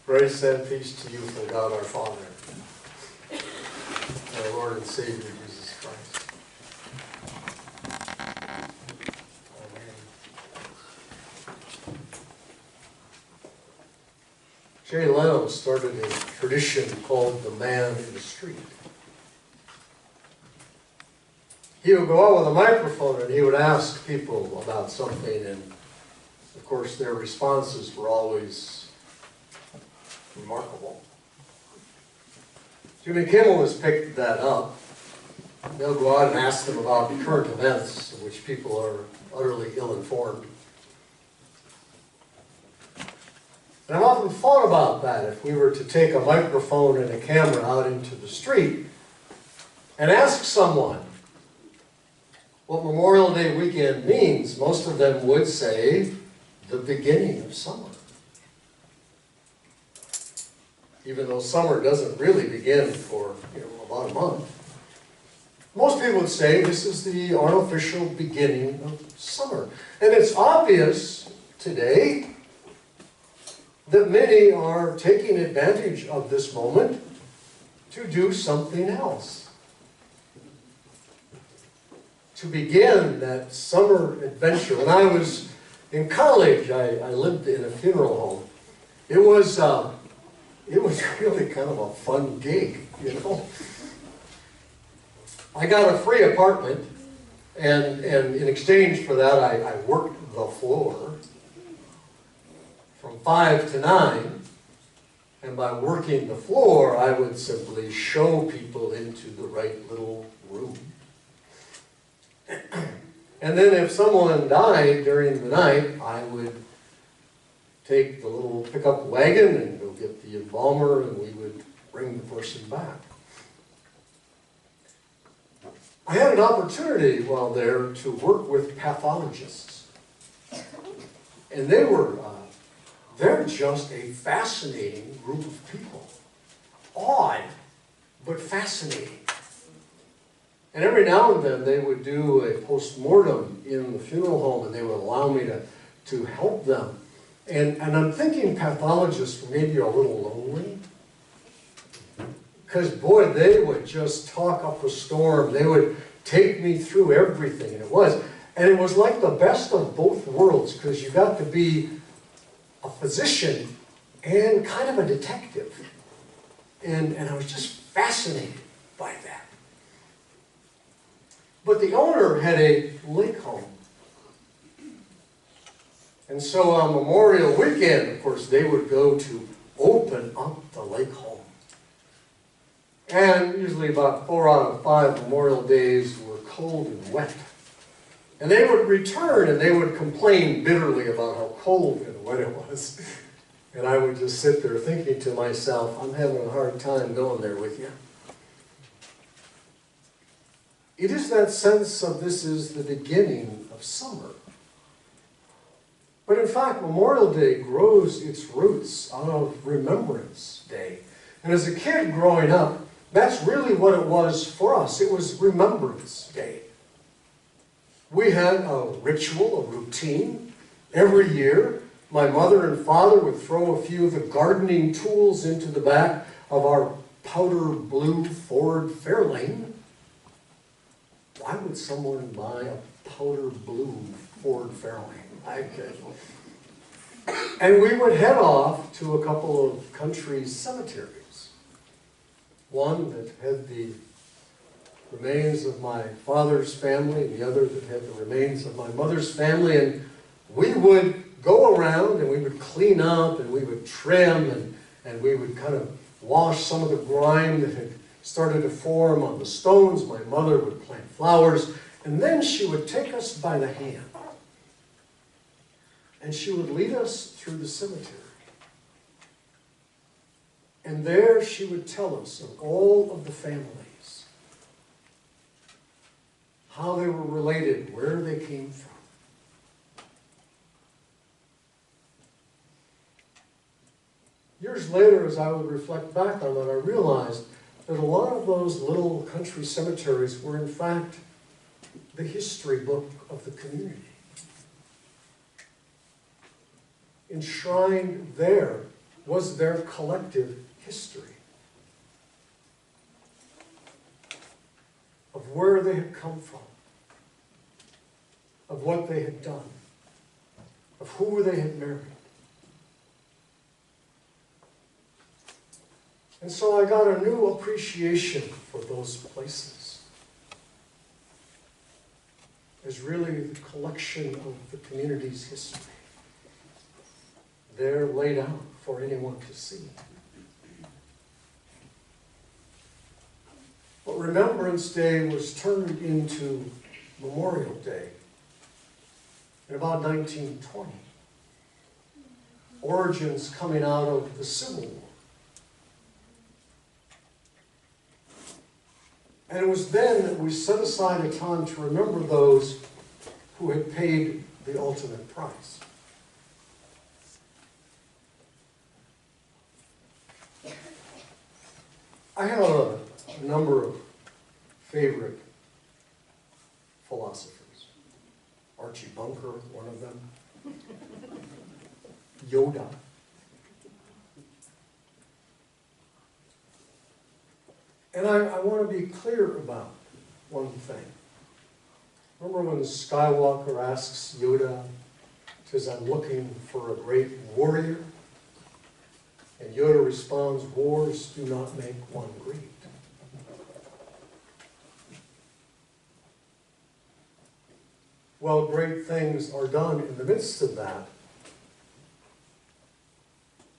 Grace and peace to you from God our Father, our Lord and Savior, Jesus Christ. Amen. Jay Leno started a tradition called the Man in the Street. He would go out with a microphone and he would ask people about something, and of course their responses were always remarkable. Jimmy Kimmel has picked that up. They'll go out and ask them about current events of which people are utterly ill-informed. And I've often thought about that, if we were to take a microphone and a camera out into the street and ask someone what Memorial Day weekend means, most of them would say the beginning of summer. Even though summer doesn't really begin for about a month. Most people would say this is the unofficial beginning of summer. And it's obvious today that many are taking advantage of this moment to do something else. To begin that summer adventure. When I was in college, I lived in a funeral home. It was really kind of a fun gig, you know. I got a free apartment, and in exchange for that, I worked the floor from 5 to 9, and by working the floor, I would simply show people into the right little room. And then if someone died during the night, I would take the little pickup wagon and go get the embalmer, and we would bring the person back. I had an opportunity while there to work with pathologists. And they're just a fascinating group of people. Odd, but fascinating. And every now and then they would do a post-mortem in the funeral home, and they would allow me to help them. And I'm thinking pathologists were maybe a little lonely. Because, boy, they would just talk up a storm. They would take me through everything, and it was like the best of both worlds, because you got to be a physician and kind of a detective. And I was just fascinated by that. But the owner had a lake home. And so on Memorial Weekend, of course, they would go to open up the lake home. And usually about 4 out of 5 Memorial Days were cold and wet. And they would return and they would complain bitterly about how cold and wet it was. And I would just sit there thinking to myself, I'm having a hard time going there with you. It is that sense of this is the beginning of summer. But in fact, Memorial Day grows its roots out of Remembrance Day. And as a kid growing up, that's really what it was for us. It was Remembrance Day. We had a ritual, a routine. Every year, my mother and father would throw a few of the gardening tools into the back of our powder blue Ford Fairlane. Why would someone buy a powder blue Ford Fairlane? I could. And we would head off to a couple of country cemeteries. One that had the remains of my father's family, and the other that had the remains of my mother's family. And we would go around and we would clean up and we would trim and we would kind of wash some of the grime that had started to form on the stones. My mother would plant flowers, and then she would take us by the hand. And she would lead us through the cemetery. And there she would tell us of all of the families, how they were related, where they came from. Years later, as I would reflect back on that, I realized that a lot of those little country cemeteries were in fact the history book of the community. Enshrined there was their collective history of where they had come from, of what they had done, of who they had married. And so I got a new appreciation for those places as really the collection of the community's history. They're laid out for anyone to see. But Remembrance Day was turned into Memorial Day in about 1920. Origins coming out of the Civil War. And it was then that we set aside a time to remember those who had paid the ultimate price. I have a number of favorite philosophers. Archie Bunker, one of them. Yoda. And I want to be clear about one thing. Remember when Skywalker asks Yoda, says, "I'm looking for a great warrior"? And Yoda responds, "Wars do not make one great." Well, great things are done in the midst of that.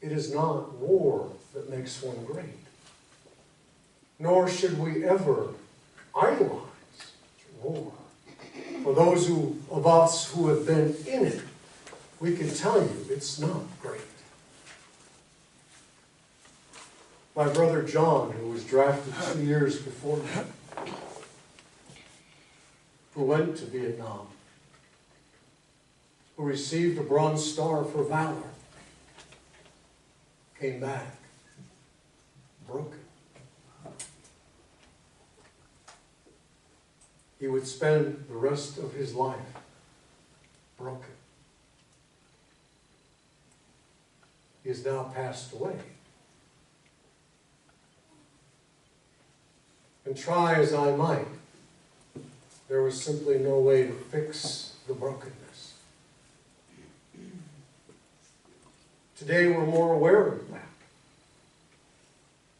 It is not war that makes one great. Nor should we ever idolize war. For those of us who have been in it, we can tell you it's not great. My brother John, who was drafted 2 years before me, who went to Vietnam, who received a Bronze Star for valor, came back broken. He would spend the rest of his life broken. He has now passed away. And try as I might, there was simply no way to fix the brokenness. Today we're more aware of that.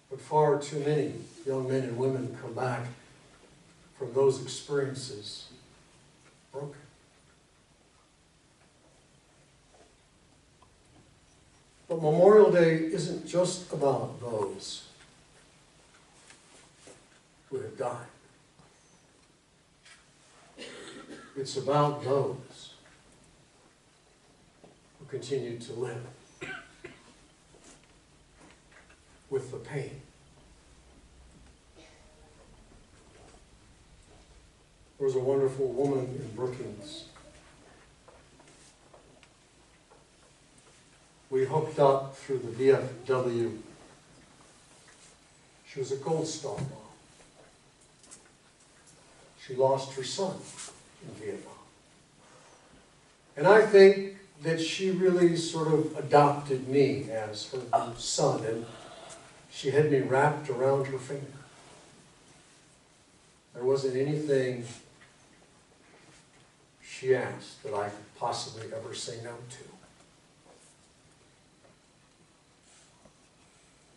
But far too many young men and women come back from those experiences broken. But Memorial Day isn't just about those who have died. It's about those who continue to live with the pain. There was a wonderful woman in Brookings. We hooked up through the VFW. She was a Gold Star mom. She lost her son in Vietnam. And I think that she really sort of adopted me as her new son, and she had me wrapped around her finger. There wasn't anything she asked that I could possibly ever say no to.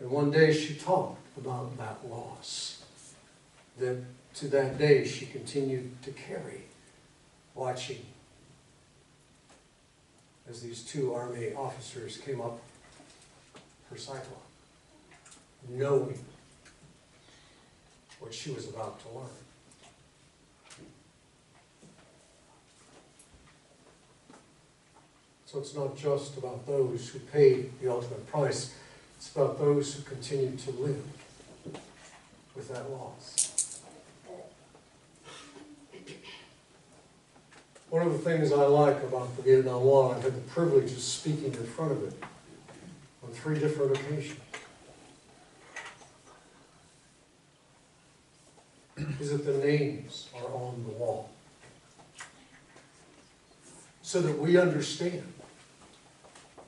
And one day she talked about that loss, that to that day she continued to carry, watching as these 2 Army officers came up her sidewalk, knowing what she was about to learn. So it's not just about those who paid the ultimate price. It's about those who continue to live with that loss. One of the things I like about the Vietnam War, I've had the privilege of speaking in front of it on 3 different occasions, is that the names are on the wall. So that we understand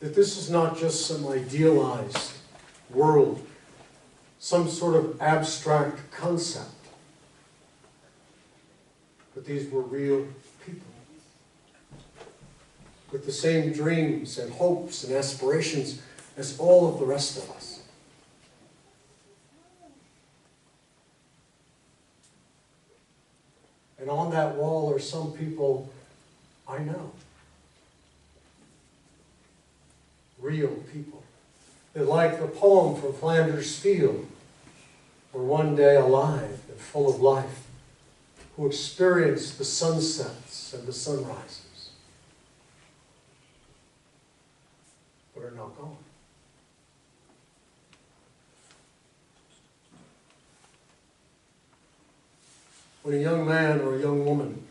that this is not just some idealized world, some sort of abstract concept, but these were real people with the same dreams and hopes and aspirations as all of the rest of us. And on that wall are some people I know. Real people. That, like the poem from Flanders Field, were one day alive and full of life, who experienced the sunsets and the sunrises, but are now gone. When a young man or a young woman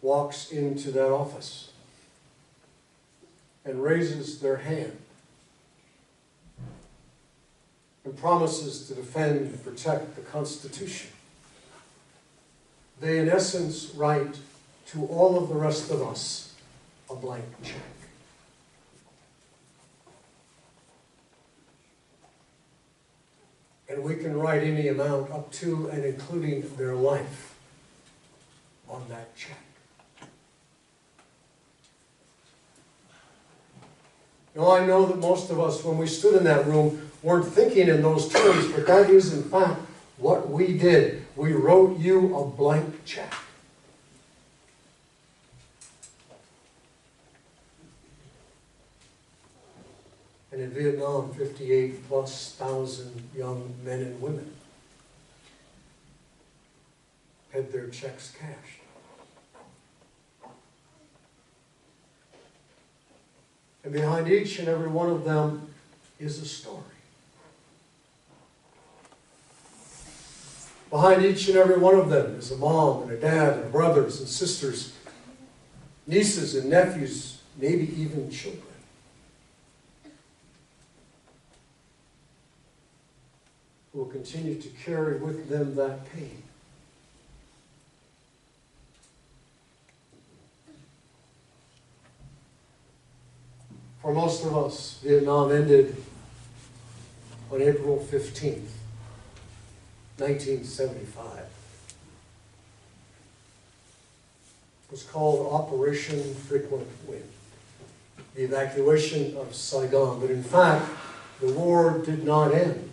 walks into that office and raises their hand and promises to defend and protect the Constitution, they in essence write to all of the rest of us a blank check. And we can write any amount up to and including their life on that check. Now, I know that most of us, when we stood in that room, weren't thinking in those terms, but that is, in fact, what we did. We wrote you a blank check. And in Vietnam, 58,000+ young men and women had their checks cashed. And behind each and every one of them is a story. Behind each and every one of them is a mom and a dad and brothers and sisters, nieces and nephews, maybe even children. Who will continue to carry with them that pain. For most of us, Vietnam ended on April 15th, 1975. It was called Operation Frequent Wind, the evacuation of Saigon. But in fact, the war did not end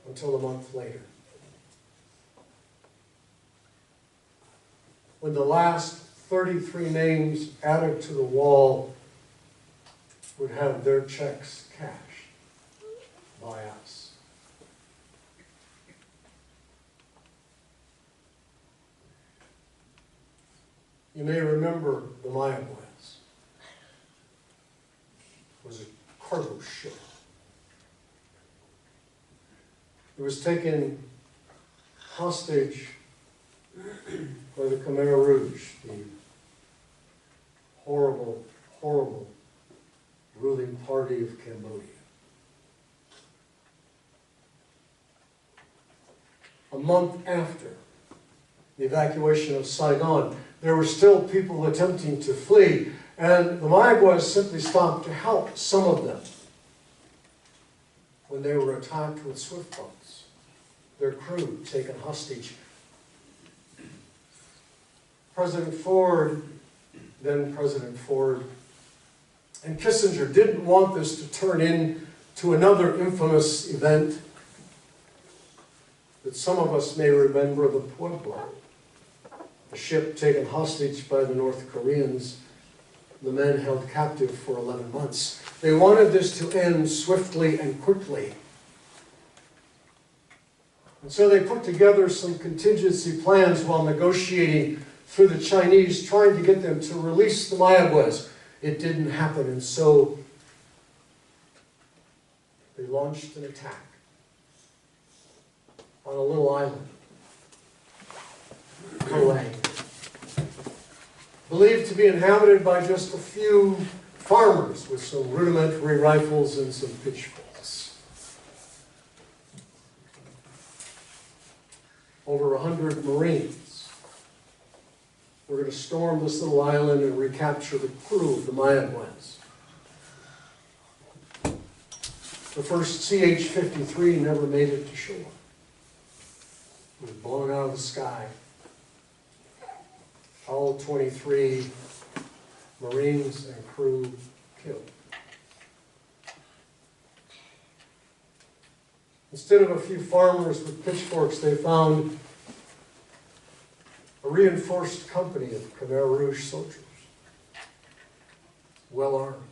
until a month later, when the last 33 names added to the wall would have their checks cashed by us. You may remember the Mayaguez. It was a cargo ship. It was taken hostage by the Khmer Rouge, the horrible, horrible ruling party of Cambodia. A month after the evacuation of Saigon, there were still people attempting to flee, and the Mayaguez simply stopped to help some of them when they were attacked with swift boats, their crew taken hostage. President Ford, then President Ford, and Kissinger didn't want this to turn into another infamous event that some of us may remember, the Pueblo, a ship taken hostage by the North Koreans, the men held captive for 11 months. They wanted this to end swiftly and quickly. And so they put together some contingency plans while negotiating through the Chinese, trying to get them to release the Mayaguez. It didn't happen, and so they launched an attack on a little island, Kauai, believed to be inhabited by just a few farmers with some rudimentary rifles and some pitchforks. Over 100 Marines We're going to storm this little island and recapture the crew of the Mayaguez. The first CH-53 never made it to shore. It was blown out of the sky. All 23 Marines and crew killed. Instead of a few farmers with pitchforks, they found a reinforced company of Khmer Rouge soldiers, well armed.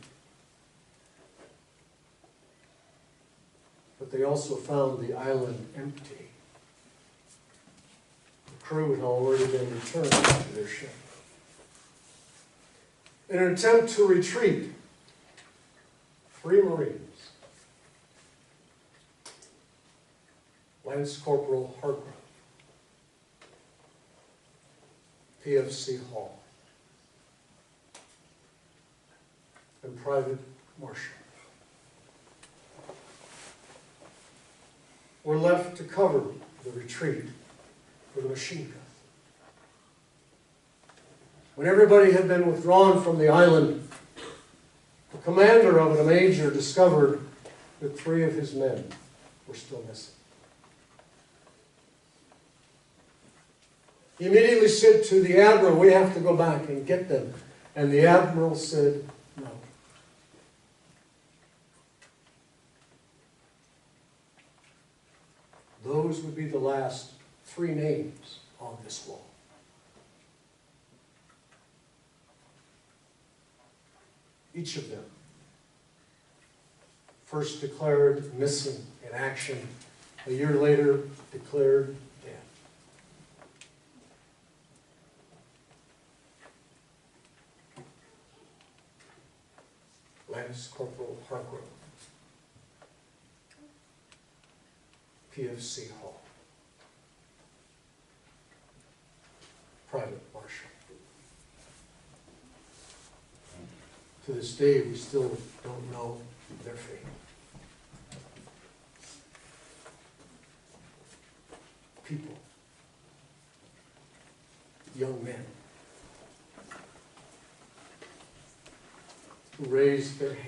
But they also found the island empty. The crew had already been returned to their ship. In an attempt to retreat, 3 Marines, Lance Corporal Hargrove, PFC Hall, and Private Marshall, were left to cover the retreat with a machine gun. When everybody had been withdrawn from the island, the commander of it, a major, discovered that 3 of his men were still missing. He immediately said to the admiral, "We have to go back and get them." And the admiral said, "No." Those would be the last 3 names on this wall. Each of them first declared missing in action, a year later declared dead. Lance Corporal Hargrove, PFC Hall, Private Marshall. To this day, we still don't know their fate. People, young men, who raised their hand.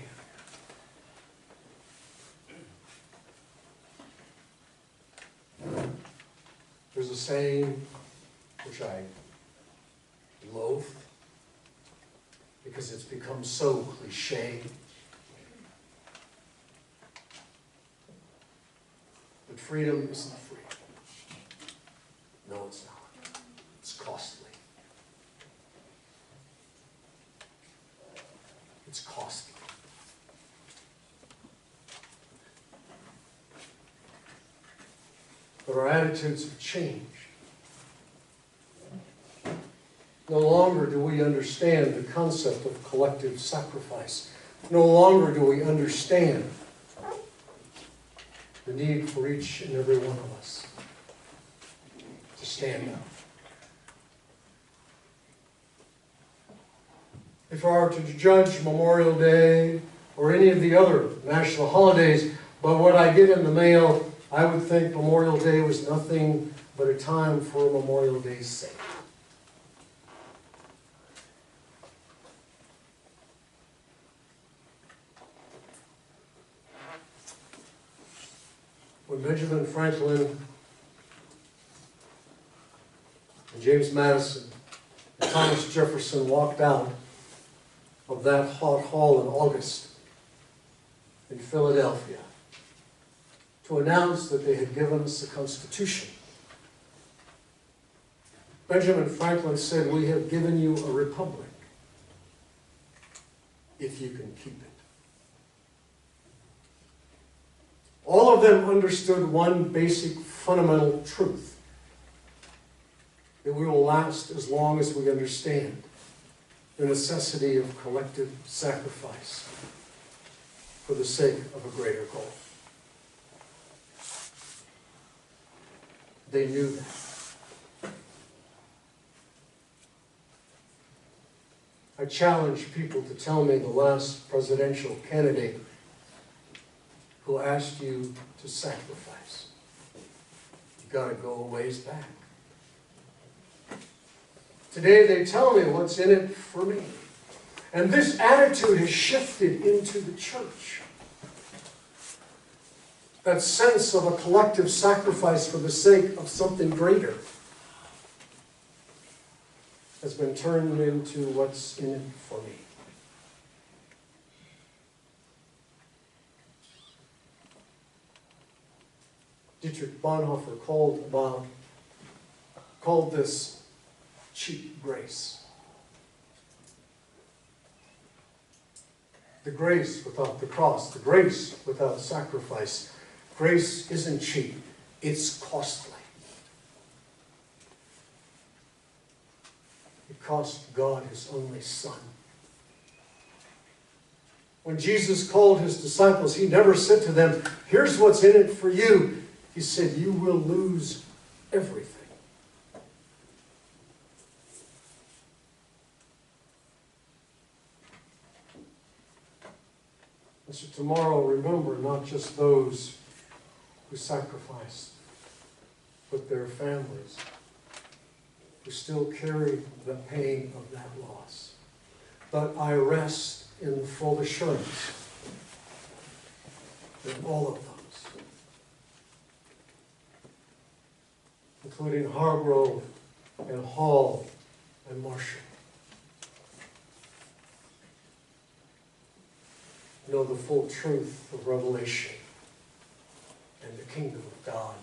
There's a saying which I loathe because it's become so cliche. But freedom isn't free. No, it's not. It's costly. It's costly. But our attitudes have changed. No longer do we understand the concept of collective sacrifice. No longer do we understand the need for each and every one of us to stand up. If I were to judge Memorial Day or any of the other national holidays by what I get in the mail, I would think Memorial Day was nothing but a time for Memorial Day's sake. When Benjamin Franklin and James Madison and Thomas Jefferson walked out of that hot hall in August in Philadelphia to announce that they had given us the Constitution, Benjamin Franklin said, "We have given you a republic if you can keep it." All of them understood one basic fundamental truth, that we will last as long as we understand the necessity of collective sacrifice for the sake of a greater goal. They knew that. I challenge people to tell me the last presidential candidate who asked you to sacrifice. You've got to go a ways back. Today they tell me what's in it for me. And this attitude has shifted into the church. That sense of a collective sacrifice for the sake of something greater has been turned into what's in it for me. Dietrich Bonhoeffer called this cheap grace. The grace without the cross, the grace without sacrifice. Grace isn't cheap, it's costly. It cost God His only Son. When Jesus called His disciples, He never said to them, here's what's in it for you. He said, you will lose everything. And so tomorrow, remember not just those who sacrificed, but their families who still carry the pain of that loss. But I rest in the full assurance that all of those, including Hargrove and Hall and Marshall, know the full truth of Revelation and the kingdom of God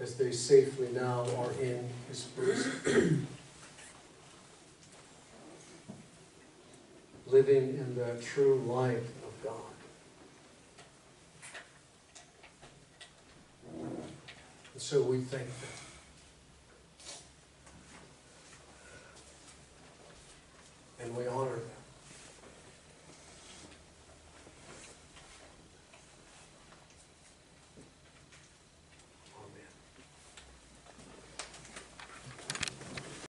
as they safely now are in His bosom. Living in the true light of God. And so we thank them. And we honor